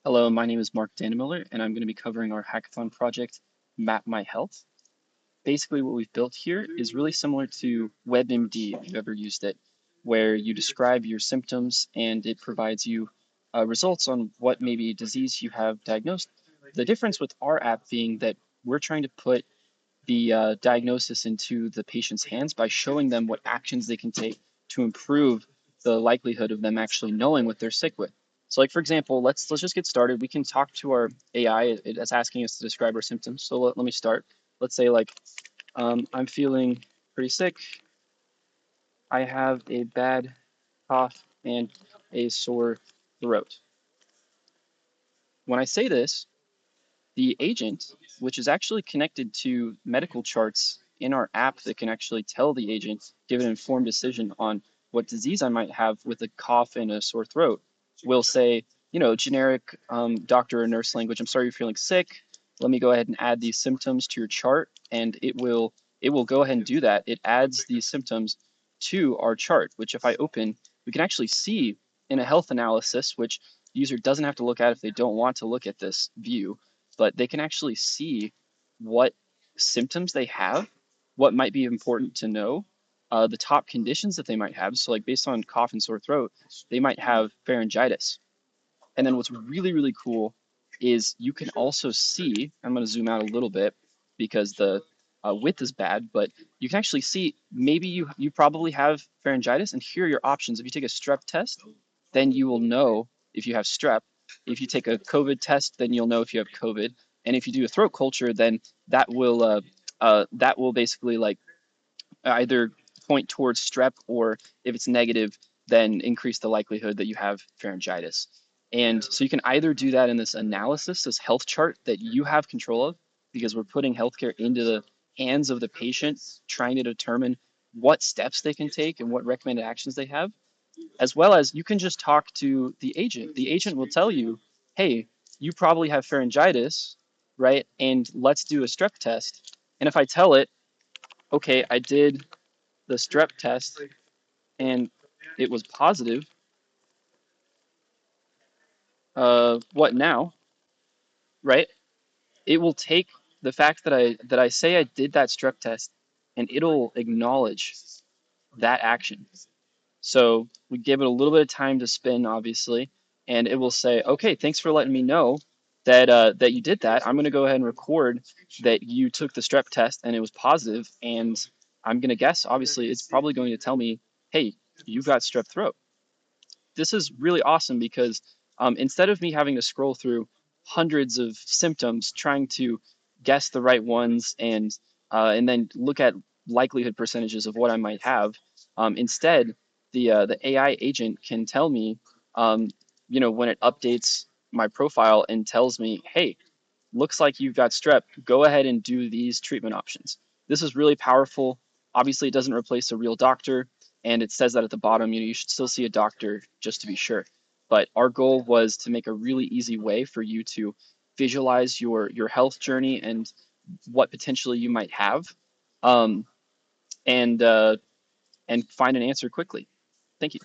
Hello, my name is Mark Dannemiller, and I'm going to be covering our hackathon project, MapMyHealth. Basically, what we've built here is really similar to WebMD, if you've ever used it, where you describe your symptoms and it provides you results on what maybe disease you have diagnosed. The difference with our app being that we're trying to put the diagnosis into the patient's hands by showing them what actions they can take to improve the likelihood of them actually knowing what they're sick with. So, like for example, let's just get started. We can talk to our AI. It's asking us to describe our symptoms. So let me start. Let's say like I'm feeling pretty sick. I have a bad cough and a sore throat. When I say this, the agent, which is actually connected to medical charts in our app that can actually tell the agent, give an informed decision on what disease I might have with a cough and a sore throat, will say, generic doctor or nurse language, I'm sorry you're feeling sick. Let me go ahead and add these symptoms to your chart, and it will go ahead and do that. It adds these symptoms to our chart, which if I open, we can actually see in a health analysis, which the user doesn't have to look at if they don't want to look at this view, but they can actually see what symptoms they have, what might be important to know, the top conditions that they might have. So, like based on cough and sore throat, they might have pharyngitis. And then what's really, really cool is you can also see, I'm going to zoom out a little bit because the width is bad, but you can actually see maybe you probably have pharyngitis, and here are your options. If you take a strep test, then you will know if you have strep. If you take a COVID test, then you'll know if you have COVID. And if you do a throat culture, then that will basically like either point towards strep, or if it's negative, then increase the likelihood that you have pharyngitis. And so you can either do that in this analysis, this health chart that you have control of, because we're putting healthcare into the hands of the patient, trying to determine what steps they can take and what recommended actions they have, as well as you can just talk to the agent. The agent will tell you, hey, you probably have pharyngitis, right? And let's do a strep test. And if I tell it, okay, I did the strep test and it was positive, what now, right? It will take the fact that I say I did that strep test, and it'll acknowledge that action. So we give it a little bit of time to spin, obviously, and it will say, okay, thanks for letting me know that you did that. I'm going to go ahead and record that you took the strep test and it was positive, and I'm going to guess, obviously, it's probably going to tell me, hey, you got strep throat. This is really awesome because instead of me having to scroll through hundreds of symptoms trying to guess the right ones and then look at likelihood percentages of what I might have, instead the AI agent can tell me, when it updates my profile and tells me, hey, looks like you've got strep, go ahead and do these treatment options. This is really powerful. Obviously, it doesn't replace a real doctor, and it says that at the bottom, you should still see a doctor just to be sure. But our goal was to make a really easy way for you to visualize your health journey and what potentially you might have, um, and uh, and find an answer quickly. Thank you.